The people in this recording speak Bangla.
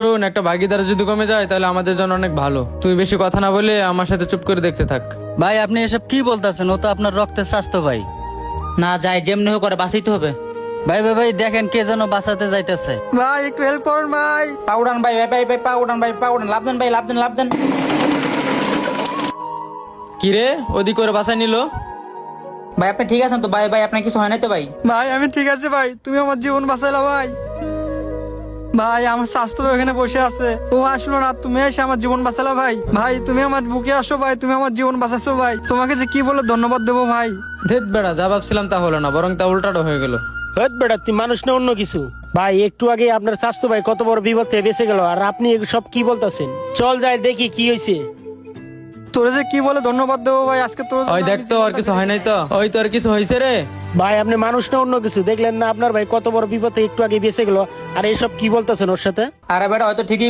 শোন, একটা ভাগিদার যদি কমে যায় তাহলে আমাদের জন্য অনেক ভালো। তুই বেশি কথা না বলে আমার সাথে চুপ করে দেখতে থাক। ভাই আপনি এসব কি বলতেছেন? ও তো আপনার রক্তের স্বাস্থ্য ভাই। না যাই, যেমনি হোক করে বাঁচাইতে হবে। ভাই ভাই ভাই দেখেন কে যেন বাঁচাতে যাইতেছে। ভাই একটু হেল্প করুন ভাই। পাউডান ভাই ভাই ভাই ভাই পাউডান ভাই পাউডান, লাভ দেন ভাই, লাভ দেন লাভ দেন। কিরে, ওদিক করে বাসায় নিল? ভাই আপনি ঠিক আছেন তো ভাই? ভাই আপনার কিছু হয় নাই তো ভাই? ভাই আমি ঠিক আছে ভাই, তুমি আমার জীবন বাঁচাইলা ভাই। ভাই আমার স্বাস্থ্য ভাই ওখানে বসে আছে, ও আসলো না, তুমি এসে আমার জীবন বাঁচালা ভাই। ভাই তুমি আমার বুকে আসো ভাই, তুমি আমার জীবন বাঁচাছো ভাই। তোমাকে যে কি বলে ধন্যবাদ দেবো ভাই। ধেত বেড়া, যা ভাবছিলাম তা হলো না, বরং তা উল্টাটো হয়ে গেল। হত বেটা, তুই মানুষ না অন্য কিছু? ভাই একটু আগে আপনার স্বাস্থ্য ভাই কত বড় বিপদ থেকে বেঁচে গেল, আর আপনি সব কি বলতেছেন? চল যাই দেখি কি হয়েছে। তোরে যে কি বলে ধন্যবাদ দেবো ভাই, আজকে তোর ওই দেখ তো, আর কিছু হয় নাই তো? ওই তো, আর কিছু হয়েছে রে? ভাই আপনি মানুষ না অন্য কিছু? দেখলেন না আপনার ভাই কত বড় বিপদ থেকে একটু আগে বেঁচে গেল, আর এসব কি বলতেছেন ওর সাথে? আরে বেটা হয়তো ঠিকই